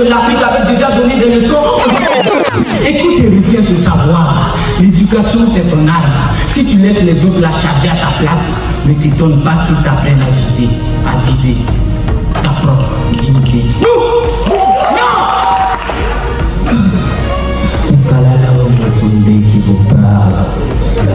que l'Afrique avait déjà donné des leçons. Écoute et retiens ce savoir. L'éducation, c'est ton arme. Si tu laisses les autres la charger à ta place, ne t'étonne pas qu'ils t'apprennent à viser ta propre dignité. C'est pas là où on va tomber qui vous parle. C'est là.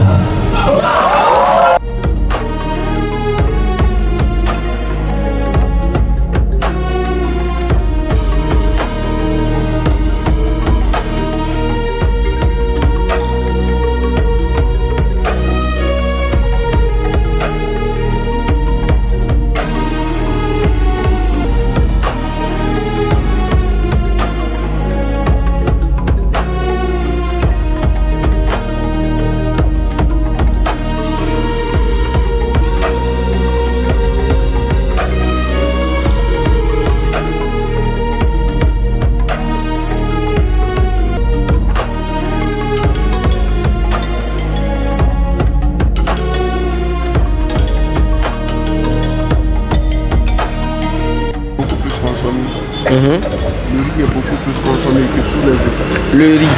Le riz est beaucoup plus consommé que tous les autres. Le riz.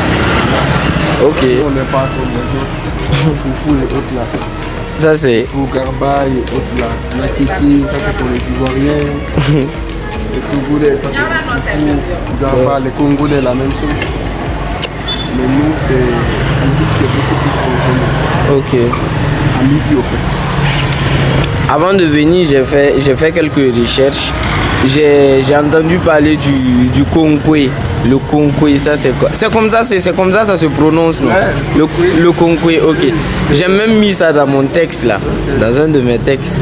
Ok. On n'est pas comme les autres. Foufou et autres là. Ça c'est. Foufou, garba et autres là. La kiki, ça c'est pour les Ivoiriens. Les Togolais, ça c'est pour foufou, garba. Les Congolais, la même chose. Mais nous, c'est un riz qui est beaucoup plus consommé. Ok. À midi au fait. Avant de venir, j'ai fait quelques recherches. J'ai entendu parler du konkwe. Le konkwe, ça c'est quoi? C'est comme ça ça se prononce, non? Ouais, le konkwe, ok. J'ai même mis ça dans mon texte là, dans un de mes textes.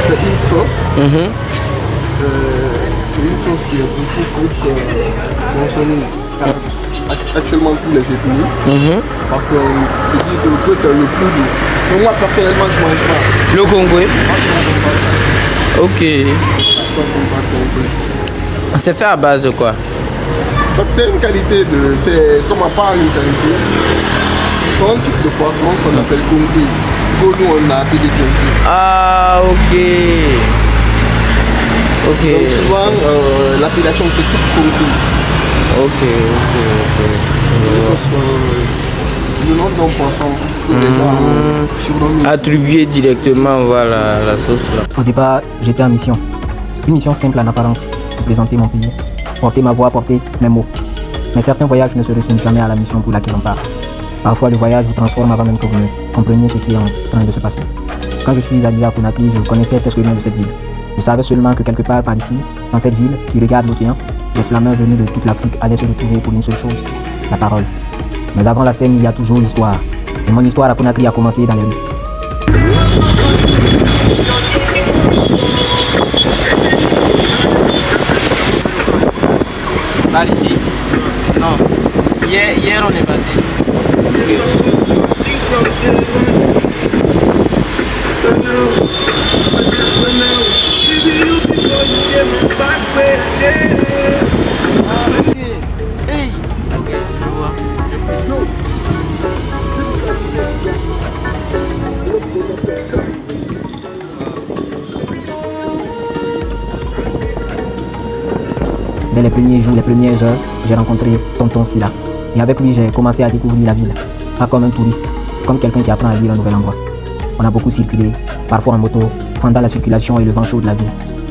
C'est une sauce. C'est une sauce qui est beaucoup plus consommée par actuellement tous les ethnies. Parce que se dit que le konkwe c'est le plus doux. Mais moi personnellement je mange pas. Le konkwe? Ok. C'est fait à base de quoi? C'est une qualité de. C'est comme à part une qualité. C'est un type de poisson qu'on appelle konkwe. Nous on a appelé konkwe. Ah ok. Ok. Donc souvent l'appellation c'est soupe konkwe. Ok. C'est le nom d'un poisson que les gens ont surnommé. Attribué directement, voilà, la sauce là. Au départ, j'étais en mission. Une mission simple en apparence, représenter mon pays, porter ma voix, porter mes mots. Mais certains voyages ne se résument jamais à la mission pour laquelle on part. Parfois, le voyage vous transforme avant même que vous ne compreniez ce qui est en train de se passer. Quand je suis arrivé à Conakry, je connaissais presque le nom de cette ville. Je savais seulement que quelque part par ici, dans cette ville qui regarde l'océan, les slameurs venus de toute l'Afrique allaient se retrouver pour une seule chose, la parole. Mais avant la scène, il y a toujours l'histoire. Et mon histoire à Conakry a commencé dans les rues. Par ici? Non. Hier on est passé. Hey. Ok, je vois. Dès les premiers jours, les premières heures, j'ai rencontré Tonton Silla. Et avec lui, j'ai commencé à découvrir la ville. Pas comme un touriste, comme quelqu'un qui apprend à lire un nouvel endroit. On a beaucoup circulé, parfois en moto, fendant la circulation et le vent chaud de la ville.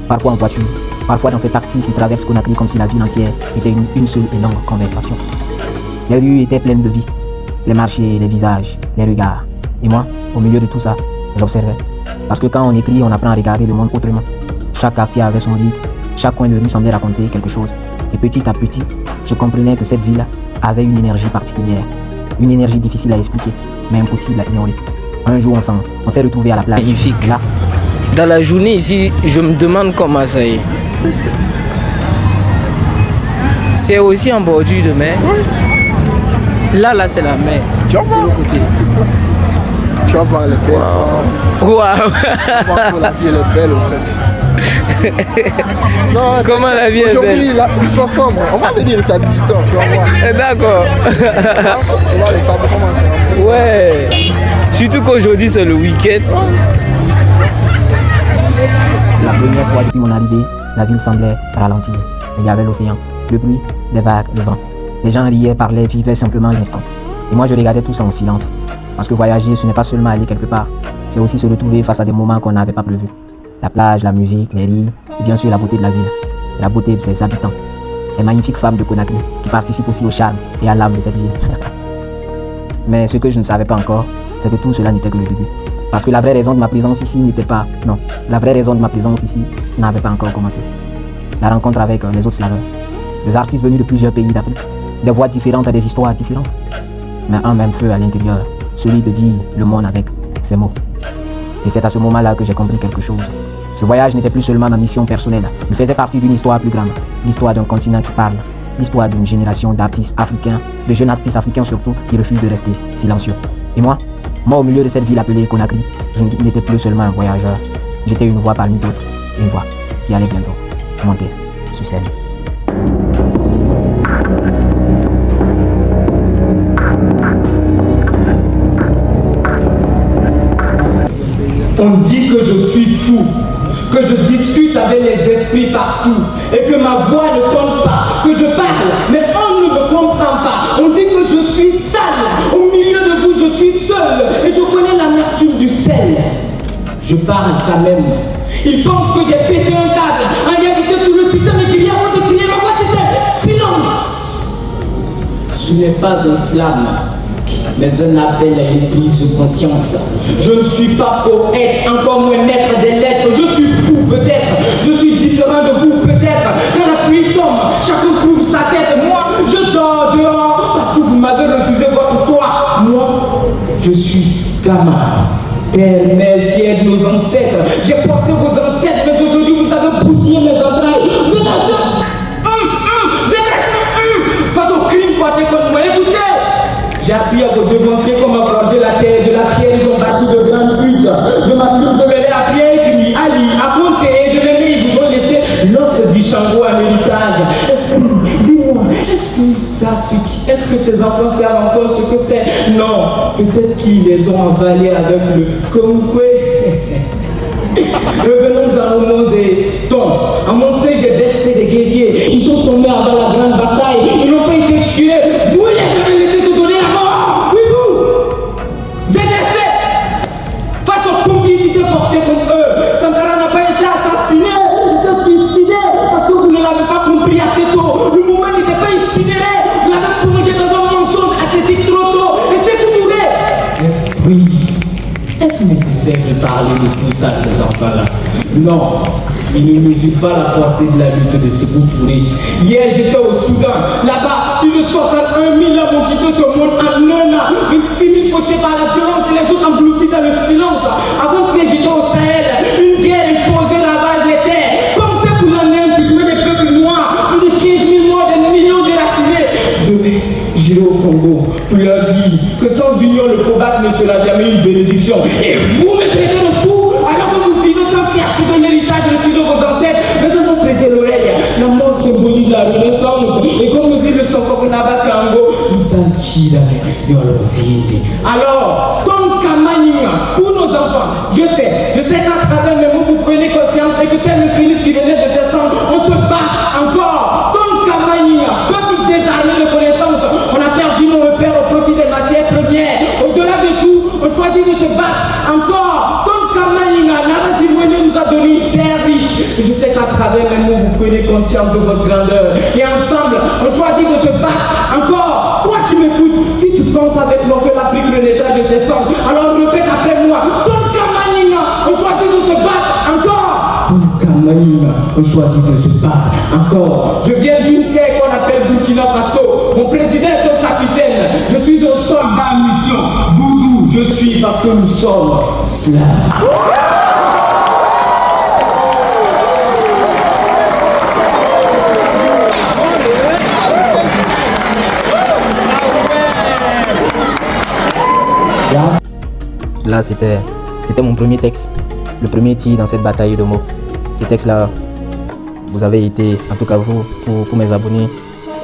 Parfois en voiture, parfois dans ces taxis qui traversent Conakry comme si la ville entière était une seule et longue conversation. Les rues étaient pleines de vie. Les marchés, les visages, les regards. Et moi, au milieu de tout ça, j'observais. Parce que quand on écrit, on apprend à regarder le monde autrement. Chaque quartier avait son rythme, chaque coin de rue semblait raconter quelque chose. Et petit à petit, je comprenais que cette ville avait une énergie particulière. Une énergie difficile à expliquer, mais impossible à ignorer. Un jour, on s'est retrouvés à la plage. Magnifique. Là, dans la journée ici, je me demande comment ça est. C'est aussi en bordure de mer. Là, c'est la mer. Tu vas voir. Tu vas voir les belles. Waouh. La vie elle est belle en fait. Non, comment la vie est belle? Aujourd'hui, il faut sombre. On va venir ça à 18h, tu vas voir. D'accord. On va les tables commencer. Ouais. Surtout qu'aujourd'hui c'est le week-end. la première fois depuis mon arrivée, la ville semblait ralentir. Il y avait l'océan, le bruit, des vagues, le vent. Les gens riaient, parlaient, vivaient simplement l'instant. Et moi, je regardais tout ça en silence. Parce que voyager, ce n'est pas seulement aller quelque part. C'est aussi se retrouver face à des moments qu'on n'avait pas prévus. La plage, la musique, les rires, et bien sûr la beauté de la ville. Et la beauté de ses habitants. Les magnifiques femmes de Conakry, qui participent aussi au charme et à l'âme de cette ville. Mais ce que je ne savais pas encore, c'est que tout cela n'était que le début. Parce que la vraie raison de ma présence ici n'était pas... Non, la vraie raison de ma présence ici n'avait pas encore commencé. La rencontre avec les autres slaveurs. Des artistes venus de plusieurs pays d'Afrique. Des voix différentes et des histoires différentes. Mais un même feu à l'intérieur. Celui de dire le monde avec ces mots. Et c'est à ce moment-là que j'ai compris quelque chose. Ce voyage n'était plus seulement ma mission personnelle. Il faisait partie d'une histoire plus grande. L'histoire d'un continent qui parle. L'histoire d'une génération d'artistes africains, de jeunes artistes africains surtout, qui refusent de rester silencieux. Et moi au milieu de cette ville appelée Conakry, je n'étais plus seulement un voyageur. J'étais une voix parmi d'autres. Une voix qui allait bientôt monter sur scène. On dit que je suis fou, que je discute avec les esprits partout et que ma voix ne compte pas, que je parle, mais on ne me comprend pas. On dit que je suis sale, au milieu de vous je suis seul et je connais l'amertume du sel. Je parle quand même. Ils pensent que j'ai pété un câble, en réalité tout le système est grillé avant de crier, ma voix c'était silence. Ce n'est pas un slam, mais un appel à une prise de conscience. Je ne suis pas poète, encore moins maître des lettres. Je suis fou peut-être, je suis différent de vous peut-être. Quand la pluie tombe, chacun couvre sa tête. Moi, je dors dehors parce que vous m'avez refusé votre toit. Moi, je suis gamin, père, mère, fier de nos ancêtres. J'ai porté vos ancêtres, mais aujourd'hui vous avez bousillé mes entrailles. Vous êtes face au crime porté contre moi. Écoutez, j'ai appris à vous devancer comme à forger la terre. De la pierre, ils ont bâti de grandes buttes. De ma plume, je leur ai appris à écrire, à lire, à compter. De l'aimer, ils vous ont laissé l'os du Chango en héritage. Dis-moi, est-ce que ces enfants savent encore ce que c'est? Non, peut-être qu'ils les ont avalés avec le Kongwe. Revenons à nos tons. À mon C, j'ai versé des guerriers. Ils sont tombés avant la grande bataille. Ils n'ont pas été tués. Vous les avez laissés se donner la mort. Oui, vous êtes restés face aux complicités portées contre eux. Sankara n'a pas été assassiné. Il s'est suicidé parce que vous ne l'avez pas compris assez tôt. Le mouvement n'était pas incinéré. Vous l'avez plongé dans un mensonge ascétique trop tôt. Et c'est que vous mourrez. Esprit. Est-ce nécessaire de parler de tout ça à ces enfants-là? Non, ils ne mesurent pas la portée de la lutte de Sékou Touré. Hier, j'étais au Soudan. Là-bas, plus de 61 000 hommes ont quitté ce monde en un an. 26 000 fauchés par la violence et les autres engloutis dans le silence. Avant-hier, j'étais au Sahel. Une guerre imposée ravage les terres. Pensez pour l'anéantissement des peuples noirs. Plus de 15 000 morts, des millions déracinés. Demain, j'irai au Congo pour leur dire que sans union, le combat ne sera jamais une bénédiction. Et vous me traitez de fou alors que vous vivez sans fierté de l'héritage reçu de vos ancêtres. Mais ça vous prêtez l'oreille. La mort symbolise la renaissance. Et comme le dit le Sokokunaba Kango, nous sommes qui alors, comme Kamania, pour nos enfants, je sais qu'à travers mes mots, vous prenez conscience et que tel le Félix qui venait de ses sangs, on se bat encore. Comme Kamania, peuple désarmé de connaissance, on a perdu nos repères au profit des matières premières. Au-delà de tout, on choisit de se battre encore. Comme Kamania, Nabasiwene nous a donné une terre riche. Et je sais qu'à travers mes mots, vous prenez conscience de votre grandeur. Et ensemble, on choisit de se battre encore. Toi qui m'écoutes, si tu penses avec moi que l'Afrique renaîtra de ses cendres, alors répète après moi. Comme Kamania, on choisit de se battre encore. Comme Kamania, on choisit de se battre encore. Je viens d'une terre qu'on appelle Burkina Faso. Mon président est un capitaine. Je suis un soldat en mission. Boudou, je suis parce que nous sommes slaves. Là, c'était mon premier texte, le premier tir dans cette bataille de mots. Ce texte-là, vous avez été, en tout cas vous, pour mes abonnés,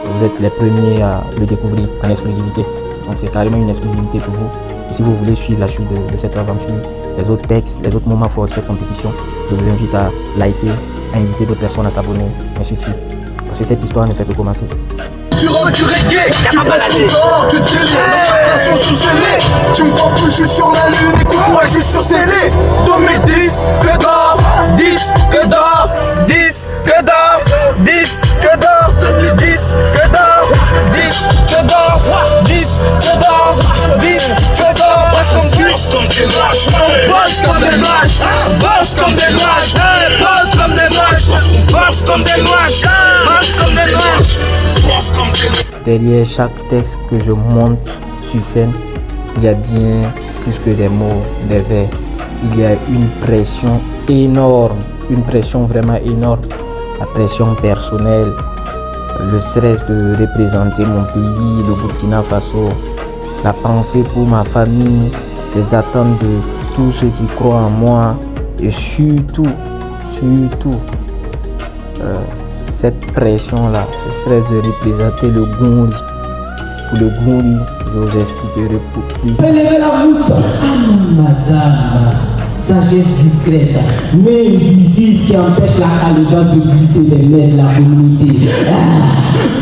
vous êtes les premiers à le découvrir en exclusivité. Donc c'est carrément une exclusivité pour vous. Et si vous voulez suivre la suite de cette aventure, les autres textes, les autres moments forts de cette compétition, je vous invite à liker, à inviter d'autres personnes à s'abonner, ainsi de suite. Parce que cette histoire ne fait que commencer. Tu rentres du reggae, tu passes ton corps, tu délires, passion sous scellée. Tu me vois plus, je suis sur la lune, écoute-moi, je suis sur scellé. Dans mes disques d'or, disques d'or, disques d'or, disques d'or, disques d'or, disques d'or, disques d'or, disques d'or. Bosse comme des lâches, bosse comme des lâches, bosse comme des lâches, bosse comme des lâches, bosse comme des lâches, bosse comme des lâches. Derrière chaque texte que je monte sur scène, il y a bien plus que des mots, des vers. Il y a une pression énorme, une pression vraiment énorme. La pression personnelle, le stress de représenter mon pays, le Burkina Faso, la pensée pour ma famille, les attentes de tous ceux qui croient en moi et surtout, cette pression-là, ce stress de représenter le Gondi. Pour le Gondi, je vous expliquerai plus. Élevez la bouche, Amazama, sagesse discrète, mais invisible qui empêche la calebasse de glisser les mains de la communauté.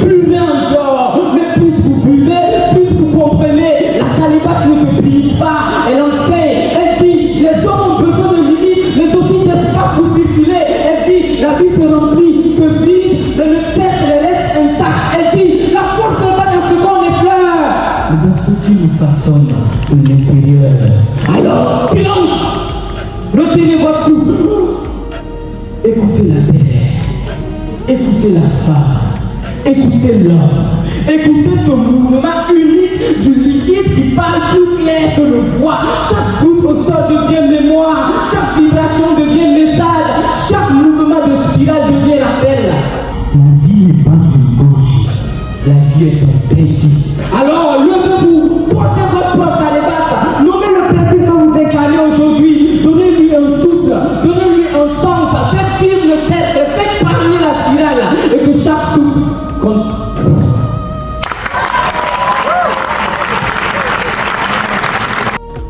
Buvez encore, mais plus vous buvez, plus vous comprenez, la calebasse ne se brise pas, elle enseigne, elle dit, les hommes ont besoin de limites, mais aussi d'espace pour circuler, elle dit, la vie se remplit, se vide, mais le cercle reste intact, elle dit, la force n'est pas dans ce qu'on effleure, mais dans ce qui nous façonne de l'intérieur. Alors, silence! Retenez votre souffle. Écoutez la terre, écoutez la femme, écoutez l'homme, écoutez ce mouvement unique du liquide qui parle plus clair que le bois. Chaque goutte au sol devient mémoire, chaque vibration devient message, chaque mouvement de spirale devient rappel. La vie n'est pas une gauche, la vie est un principe. Alors levez-vous, portez votre propre calebasse, nommez le principe que vous incarnez aujourd'hui, donnez-lui un souffle, donnez-lui un sens, faites vivre le cercle, faites parler la spirale et que chaque souffle compte.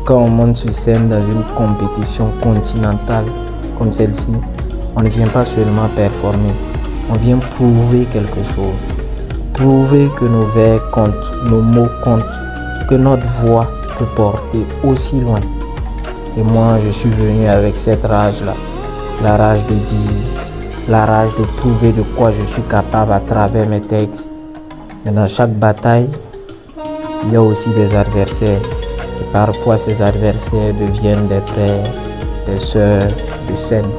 Quand on monte sur scène dans une compétition continentale comme celle-ci, on ne vient pas seulement performer, on vient prouver quelque chose. Prouver que nos vers comptent, nos mots comptent, que notre voix peut porter aussi loin. Et moi, je suis venu avec cette rage-là, la rage de dire, la rage de prouver de quoi je suis capable à travers mes textes. Mais dans chaque bataille, il y a aussi des adversaires. Et parfois, ces adversaires deviennent des frères, des sœurs de scène.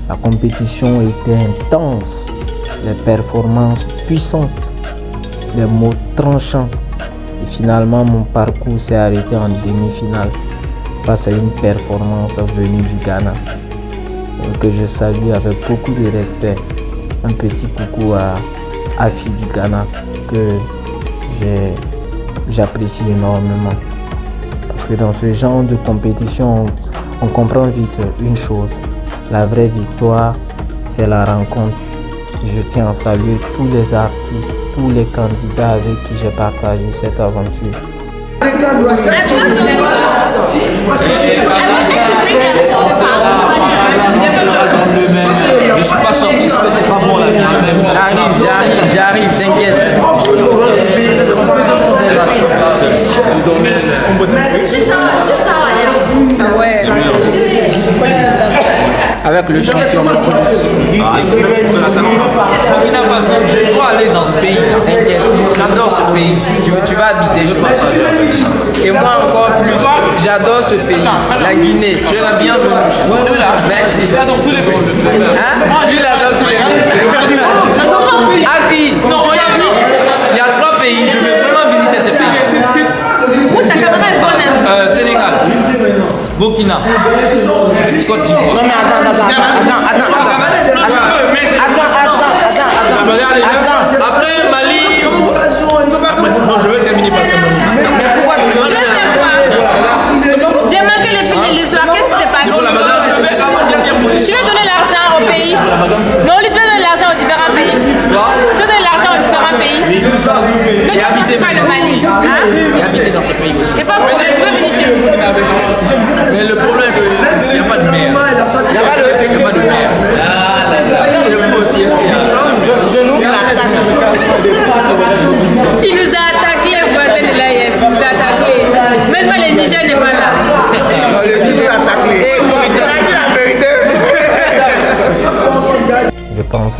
La compétition était intense, les performances puissantes, les mots tranchants. Et finalement, mon parcours s'est arrêté en demi-finale face à une performance venue du Ghana, que je salue avec beaucoup de respect. Un petit coucou à Afi du Ghana que j'apprécie énormément. Parce que dans ce genre de compétition, on comprend vite une chose. La vraie victoire, c'est la rencontre. Je tiens à saluer tous les artistes, tous les candidats avec qui j'ai partagé cette aventure. Je suis pas sorti, c'est pas bon là. J'arrive, t'inquiète. Ah ouais. Avec le champion. Je dois aller dans ce pays là. T'inquiète. J'adore ce pays. Tu vas habiter, je pense. Et moi encore plus, j'adore ce pays, la Guinée. Tu es la bienvenue. Merci. Il adore tous les pays. Hein? Lui, il adore tous les pays. Api. Non, regarde, il y a 3 pays. Je veux vraiment visiter ces pays. Où ta caméra est bonne? Sénégal, Burkina, Côte d'Ivoire. Non mais attends. Après Mali, je vais terminer par Cameroun. Mais pourquoi tu veux? J'ai manqué l'histoire. Qu'est-ce qui s'est passé? Tu veux donner l'argent au pays? Non, lui, tu veux donner l'argent aux différents pays. Tu veux donner l'argent aux différents pays? Et habiter pas le Mali. Hein?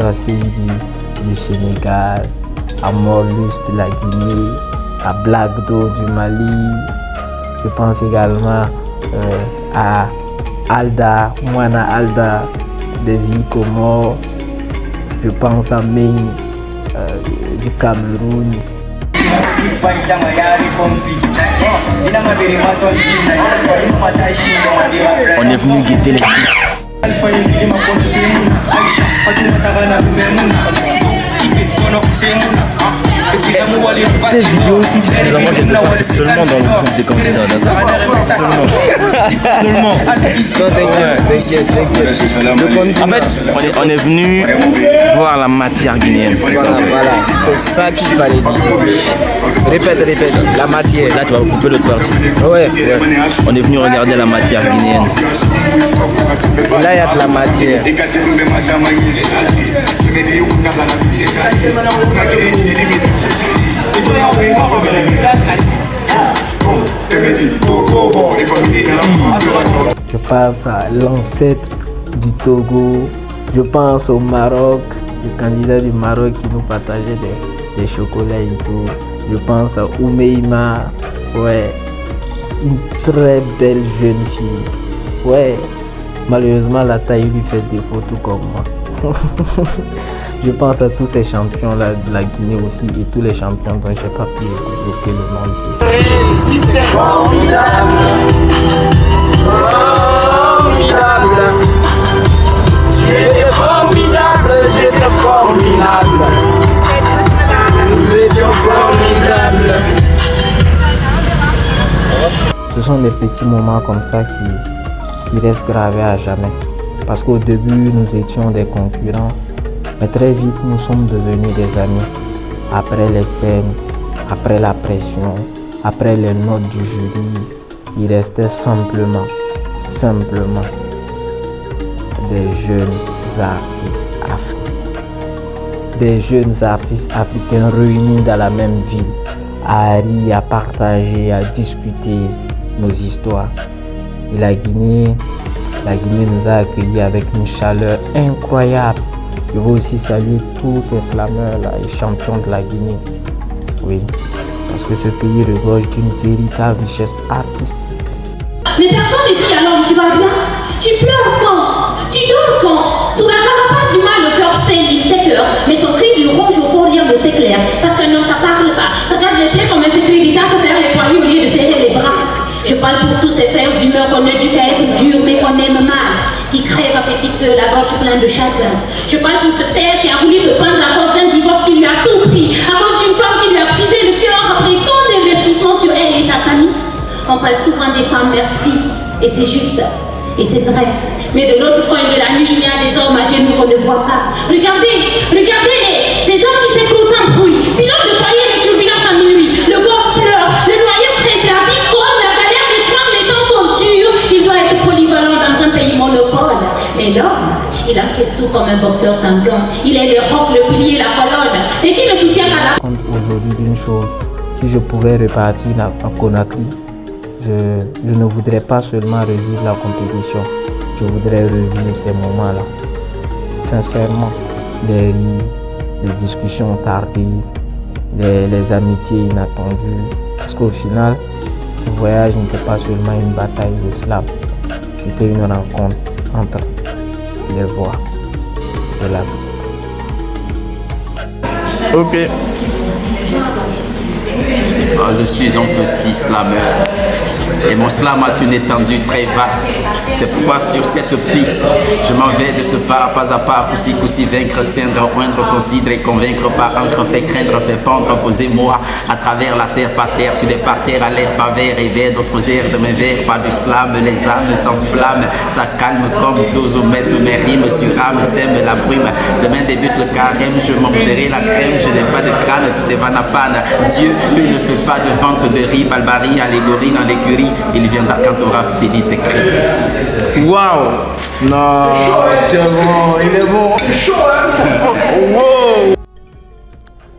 à Seydi du Sénégal, à Morlus de la Guinée, à Blagdo du Mali. Je pense également à Alda, Moana Alda des îles Comores. Je pense à Main du Cameroun. On est venu guetter les Cette vidéo aussi, si tu les envoies quelque part, c'est seulement dans le groupe des candidats, d'accord? Seulement. Non, t'inquiète. En fait, on est venu voir la matière guinéenne, c'est ça? Voilà, c'est ça qu'il fallait dire. Répète, la matière. Là, tu vas couper l'autre partie. Ouais. On est venu regarder la matière guinéenne. Et là, il y a de la matière. Je pense à l'ancêtre du Togo. Je pense au Maroc, le candidat du Maroc qui nous partageait des chocolats et tout. Je pense à Oumeima, ouais, une très belle jeune fille. Ouais, malheureusement la taille lui fait défaut tout comme moi. Je pense à tous ces champions-là de la Guinée aussi et tous les champions dont je n'ai pas pu évoquer le nom ici. C'est formidable, formidable. Tu étais formidable, j'étais formidable. Nous étions formidables. Ce sont des petits moments comme ça qui restent gravés à jamais. Parce qu'au début, nous étions des concurrents, mais très vite, nous sommes devenus des amis. Après les scènes, après la pression, après les notes du jury, il restait simplement des jeunes artistes africains. Des jeunes artistes africains réunis dans la même ville, à rire, à partager, à discuter nos histoires. Et la Guinée nous a accueillis avec une chaleur incroyable. Je veux aussi saluer tous ces slameurs-là et champions de la Guinée. Oui, parce que ce pays regorge d'une véritable richesse artistique. Mais personne ne dit alors, tu vas bien? Tu pleures quand? Tu dors quand? Sous la carapace du mal, le cœur saigne, il s'écœure. Mais son cri lui ronge au fond, rien ne s'éclaire. Parce que non, ça parle pas. Ça garde les pieds comme un secret guitare, ça serre les poignets au lieu de serrer les bras. Je parle pour tous ces frères humeurs qu'on éduque à être durs, mais qu'on aime mal. Qui crève à petit feu, la gorge pleine de chagrin. Je parle pour ce père qui a voulu se prendre à cause d'un divorce qui lui a tout pris. À cause d'une femme qui lui a brisé le cœur après tant d'investissements sur elle et sa famille. On parle souvent des femmes meurtries, et c'est juste, et c'est vrai. Mais de l'autre coin de la nuit, il y a des hommes à genoux qu'on ne voit pas. Regardez-les, ces hommes qui s'écroulent sans bruit. Pilote de foyer, les turbulences à minuit. Le gosse pleure, le noyau presse, la vie colle, la galère d'étrange, les temps sont durs. Il doit être polyvalent dans un pays monopole. Mais l'homme, il encaisse tout comme un boxeur sans gants. Il est le roc, le pilier, la colonne. Et qui ne soutient qu'à la... Aujourd'hui d'une chose, si je pouvais repartir à Conakry, je ne voudrais pas seulement revivre la compétition, je voudrais revivre ces moments-là. Sincèrement, les rires, les discussions tardives, les amitiés inattendues. Parce qu'au final, ce voyage n'était pas seulement une bataille de slam, c'était une rencontre entre les voix de l'Afrique. Ok. Je suis un petit slameur et mon slam a une étendue très vaste. C'est pourquoi sur cette piste, je m'en vais de ce pas à pas, coussi, vaincre, cindre, oindre, considérer, convaincre, par encre, fait craindre, fait pendre vos émois à travers la terre, par terre, sur des parterres à l'air, pas vert et vers d'autres airs de mes vers, pas du slam, les âmes s'enflamment, ça calme comme tous au mesme, mes rimes sur âme sème la brume. Demain débute le carême, je mangerai la crème, je n'ai pas de crâne, tout est vanapane. Dieu, lui, ne fait pas de vente de riz, balbarie, allégorie dans l'écurie, il viendra quand tu auras fini tes cris. Waouh! Non, c'est bon, il est bon. Wow.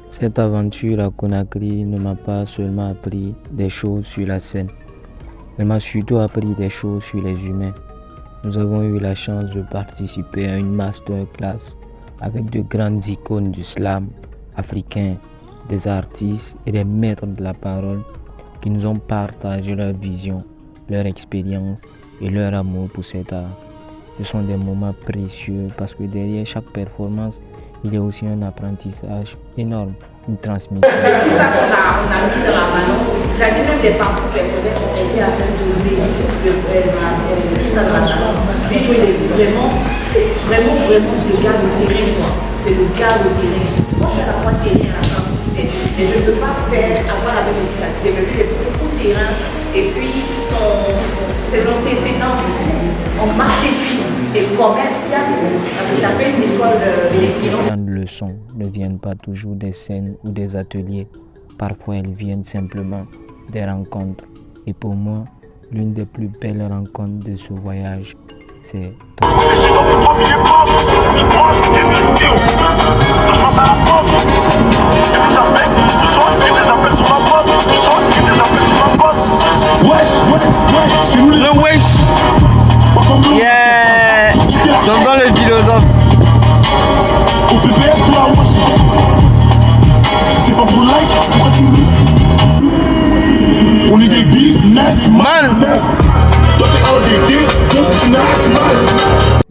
Cette aventure à Conakry ne m'a pas seulement appris des choses sur la scène, elle m'a surtout appris des choses sur les humains. Nous avons eu la chance de participer à une masterclass avec de grandes icônes du slam africain, des artistes et des maîtres de la parole qui nous ont partagé leur vision, leur expérience et leur amour pour cet art. Ce sont des moments précieux parce que derrière chaque performance, il y a aussi un apprentissage énorme, une transmission. C'est tout ça qu'on a mis dans la balance. C'est-à-dire même les parcours personnels ont aidé à faire doser tout ça dans la balance. Puis il est vraiment le gars de terrain, quoi. C'est le gars de terrain. Moi, je suis à la fois terrain à la succès, mais je ne peux pas avoir la même efficacité. Mais puis, il est beaucoup de terrain et puis ses antécédents en marketing et commercial. Il a fait une école d'excellence. Les leçons ne viennent pas toujours des scènes ou des ateliers. Parfois, elles viennent simplement des rencontres. Et pour moi, l'une des plus belles rencontres de ce voyage, c'est toi. Le wesh. Yeah. J'entends le philosophe. Au PPF ou à Washington. C'est pas pour like, pourquoi tu on est des businessmen. Toi t'es un des businessmen.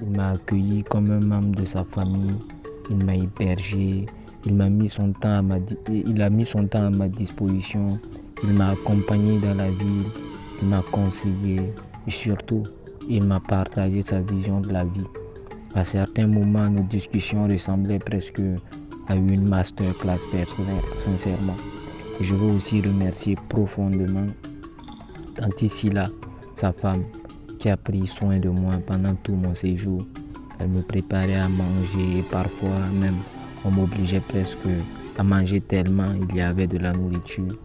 Il m'a accueilli comme un membre de sa famille. Il m'a hébergé. Il a mis son temps à ma disposition. Il m'a accompagné dans la ville. Il m'a conseillé. Et surtout, il m'a partagé sa vision de la vie. À certains moments, nos discussions ressemblaient presque à une masterclass personnelle, sincèrement. Et je veux aussi remercier profondément Tanti Sila, sa femme, qui a pris soin de moi pendant tout mon séjour. Elle me préparait à manger et parfois même on m'obligeait presque à manger tellement il y avait de la nourriture.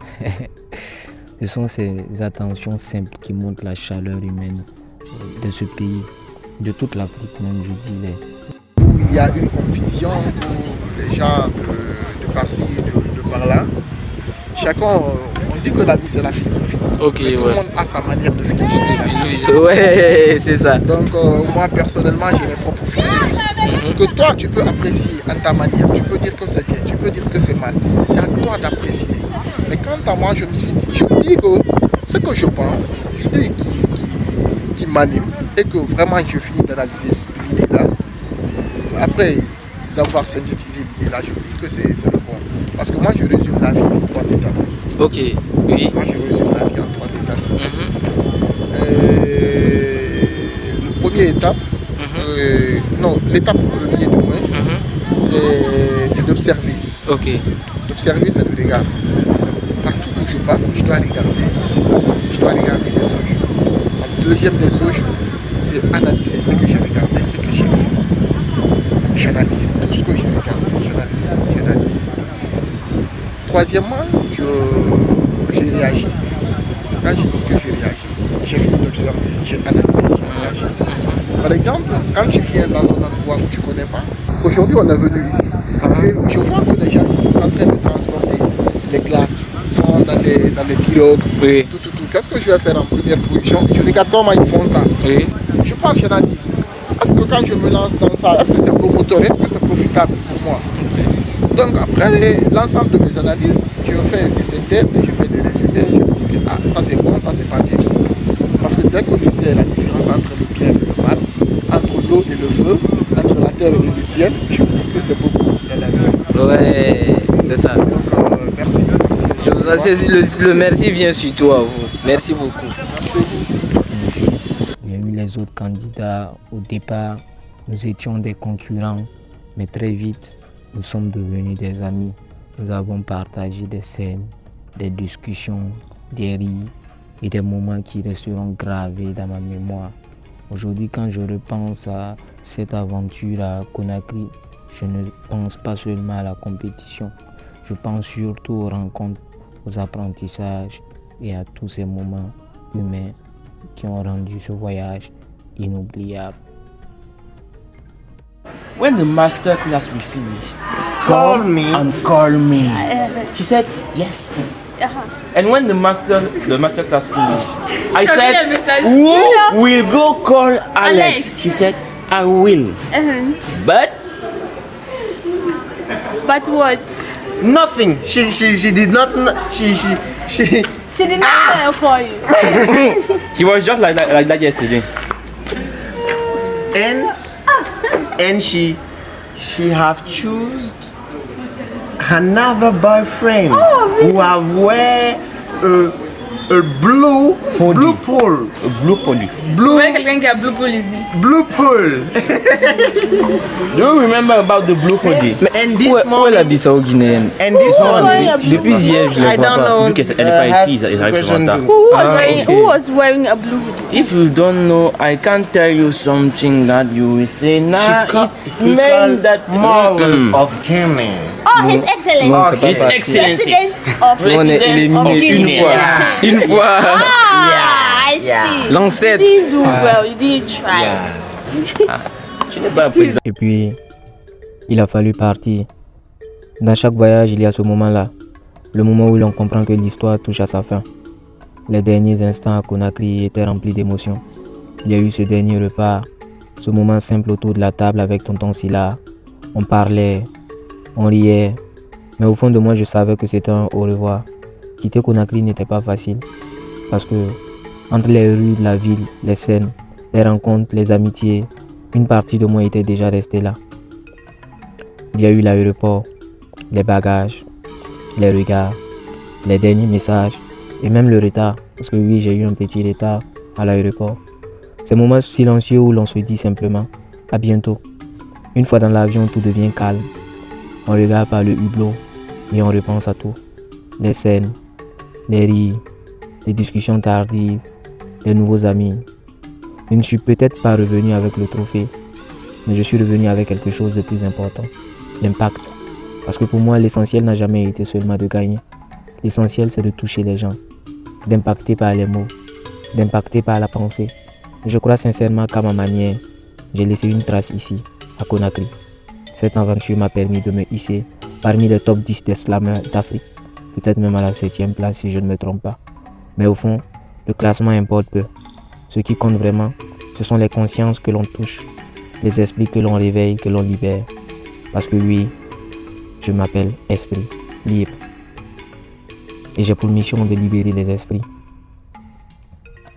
Ce sont ces attentions simples qui montrent la chaleur humaine de ce pays, de toute l'Afrique même, je disais. Il y a une confusion où les gens de par-ci, de par-là, chacun, on dit que la vie c'est la philosophie. Ok, mais tout le monde a sa manière de philosopher. Ouais, c'est ça. Donc moi personnellement j'ai mes propres philosophies. Que toi tu peux apprécier en ta manière, tu peux dire que c'est bien, tu peux dire que c'est mal. C'est à toi d'apprécier. Mais quant à moi je me dis que ce que je pense, l'idée qui m'anime et que vraiment je finis d'analyser l'idée là. Après avoir synthétisé l'idée là, je me dis que c'est le bon. Parce que moi je résume la vie en 3 étapes. Ok, oui. Moi je résume la vie en 3 étapes. Le premier étape, l'étape première du moins, c'est d'observer. Ok. D'observer, c'est le regard. Partout où je pars, je dois regarder les souches. La deuxième des souches, c'est analyser ce que j'ai regardé, ce que j'ai vu. J'analyse tout ce que j'ai regardé, j'analyse. Troisièmement, j'ai réagi. Quand je dis que j'ai réagi, j'ai fini d'observer, j'ai analysé, j'ai réagi. Par exemple, quand tu viens dans un endroit où tu ne connais pas, aujourd'hui on est venu ici, je vois que les gens sont en train de transporter les glaces, sont dans les pirogues, oui. tout. Qu'est-ce que je vais faire en première position? Je regarde comment ils font ça. Oui. Je parle, j'analyse. Est-ce que quand je me lance dans ça, est-ce que c'est promoteur, est-ce que c'est profitable pour moi? Okay. Donc après l'ensemble de mes analyses, je fais des synthèses, je fais des résumés, je me dis que ça c'est bon, ça c'est pas bien. Parce que dès que tu sais la différence entre le bien et le mal, entre l'eau et le feu, entre la terre et le ciel, je me dis que c'est beaucoup dans la vie. Ouais, c'est ça. Donc merci. Le merci vient sur toi, vous. Merci beaucoup. Il y a eu les autres candidats. Au départ, nous étions des concurrents, mais très vite, nous sommes devenus des amis. Nous avons partagé des scènes, des discussions, des rires et des moments qui resteront gravés dans ma mémoire. Aujourd'hui, quand je repense à cette aventure à Conakry, je ne pense pas seulement à la compétition. Je pense surtout aux rencontres, aux apprentissages et à tous ces moments humains qui ont rendu ce voyage inoubliable. When the master class will finish, call me and call me. She said yes. And when the master class finished, I said, who will go call Alex? She said, I will. But But what? Nothing. She did not. She did not care for you. He was just like that yesterday. And she have chosen another boyfriend who have wear a blue pole. A blue pole. Vous voyez quelqu'un qui a blue pole ici? Blue pole. Do you remember about the blue pole? And this Où est la Bissau guinéenne? And this morning. Depuis hier, je I le vois don't pas. know. Vu qu'elle n'est pas ici, ils arrivent sur retard. Who was wearing a blue hoodie? If you don't know, I can tell you something that you will say, nah, it's men that models of Guinea. Oh, His Excellency. His Excellency. President of Guinée. Une fois. Ah, I see. L'ancêtre. You didn't do well. You didn't try. Tu n'es pas un président. Et puis, il a fallu partir. Dans chaque voyage, il y a ce moment-là. Le moment où l'on comprend que l'histoire touche à sa fin. Les derniers instants à Conakry étaient remplis d'émotions. Il y a eu ce dernier repas, ce moment simple autour de la table avec tonton Silla. On parlait, on riait, mais au fond de moi, je savais que c'était un au revoir. Quitter Conakry n'était pas facile, parce que entre les rues de la ville, les scènes, les rencontres, les amitiés, une partie de moi était déjà restée là. Il y a eu l'aéroport, les bagages, les regards, les derniers messages et même le retard, parce que oui, j'ai eu un petit retard à l'aéroport. Ces moments silencieux où l'on se dit simplement « à bientôt ». Une fois dans l'avion, tout devient calme. On regarde par le hublot et on repense à tout. Les scènes, les rires, les discussions tardives, les nouveaux amis. Je ne suis peut-être pas revenu avec le trophée, mais je suis revenu avec quelque chose de plus important, l'impact. Parce que pour moi, l'essentiel n'a jamais été seulement de gagner. L'essentiel, c'est de toucher les gens, d'impacter par les mots, d'impacter par la pensée. Je crois sincèrement qu'à ma manière, j'ai laissé une trace ici, à Conakry. Cette aventure m'a permis de me hisser parmi les top 10 des slameurs d'Afrique, peut-être même à la 7e place si je ne me trompe pas. Mais au fond, le classement importe peu. Ce qui compte vraiment, ce sont les consciences que l'on touche, les esprits que l'on réveille, que l'on libère. Parce que oui, je m'appelle Esprit Libre. Et j'ai pour mission de libérer les esprits.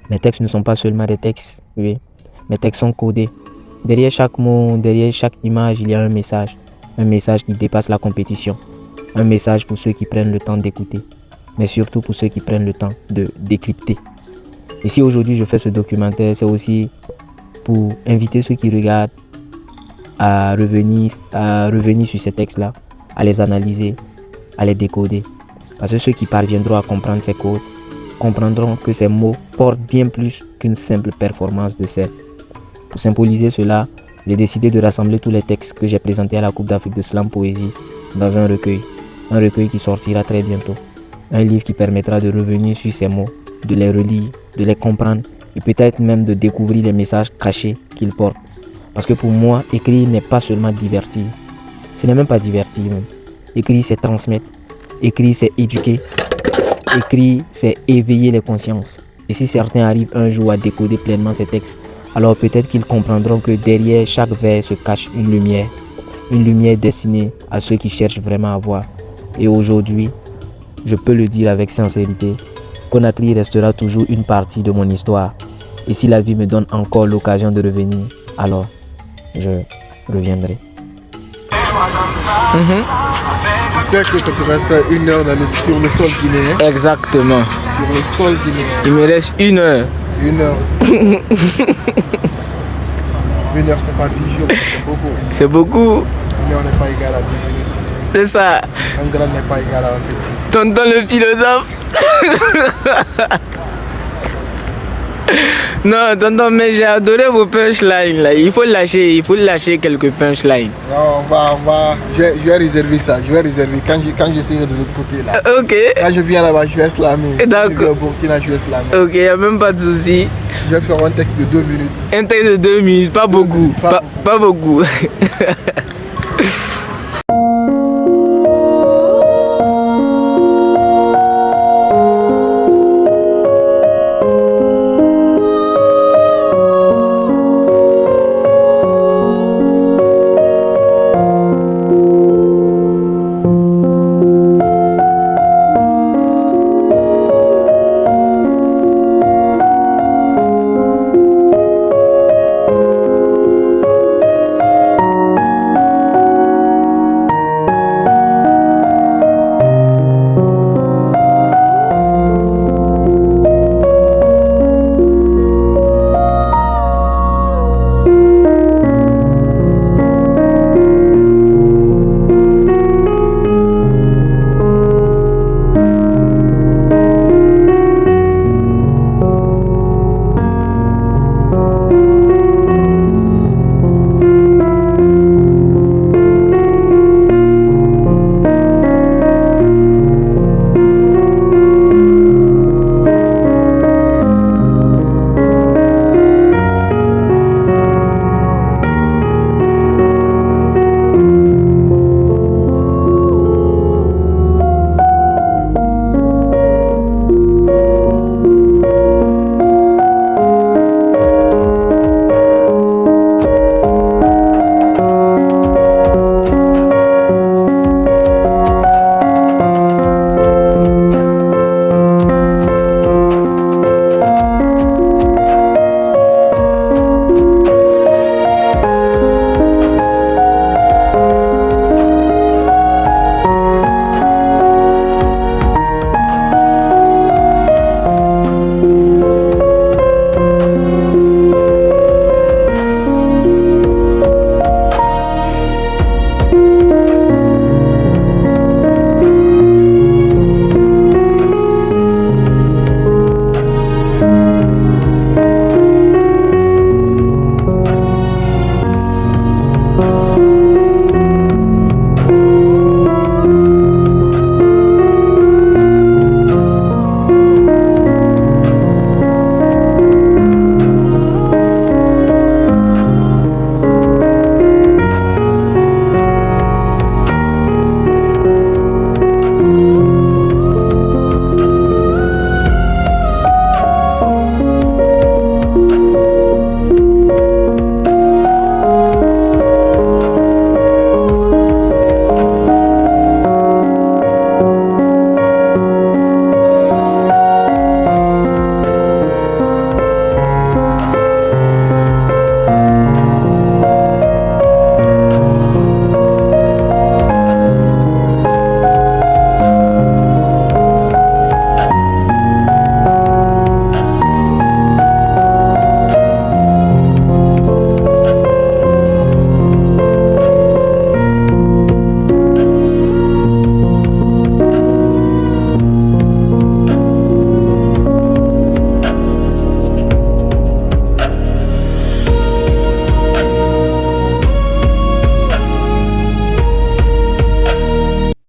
Mes textes ne sont pas seulement des textes, oui. Mes textes sont codés. Derrière chaque mot, derrière chaque image, il y a un message qui dépasse la compétition. Un message pour ceux qui prennent le temps d'écouter, mais surtout pour ceux qui prennent le temps de décrypter. Et si aujourd'hui je fais ce documentaire, c'est aussi pour inviter ceux qui regardent à revenir sur ces textes-là, à les analyser, à les décoder. Parce que ceux qui parviendront à comprendre ces codes comprendront que ces mots portent bien plus qu'une simple performance de scène. Pour symboliser cela, j'ai décidé de rassembler tous les textes que j'ai présentés à la Coupe d'Afrique de Slam Poésie dans un recueil qui sortira très bientôt. Un livre qui permettra de revenir sur ces mots, de les relire, de les comprendre et peut-être même de découvrir les messages cachés qu'ils portent. Parce que pour moi, écrire n'est pas seulement divertir. Ce n'est même pas divertir même. Écrire, c'est transmettre. Écrire, c'est éduquer. Écrire, c'est éveiller les consciences. Et si certains arrivent un jour à décoder pleinement ces textes, alors peut-être qu'ils comprendront que derrière chaque vers se cache une lumière destinée à ceux qui cherchent vraiment à voir. Et aujourd'hui, je peux le dire avec sincérité, Conakry restera toujours une partie de mon histoire. Et si la vie me donne encore l'occasion de revenir, alors je reviendrai. Tu sais que ça te reste 1 heure sur le sol guinéen. Exactement. Sur le sol guinéen. Il me reste 1 heure. 1 heure. 1 heure, c'est pas 10 jours, c'est beaucoup. C'est beaucoup. 1 heure n'est pas égale à 10 minutes. C'est ça. Un grand n'est pas égal à un petit. Tonton le philosophe. Non, tonton, mais j'ai adoré vos punchlines là. Il faut lâcher quelques punchlines. Non, je vais réserver ça. Je vais réserver quand je serai de l'autre côté là. Ok. Quand je viens là-bas, je vais slammer. D'accord. Je viens au Burkina, je vais slammer. Ok, y a même pas de souci. Je vais faire un texte de 2 minutes. Un texte de 2 minutes, pas beaucoup. Pas beaucoup.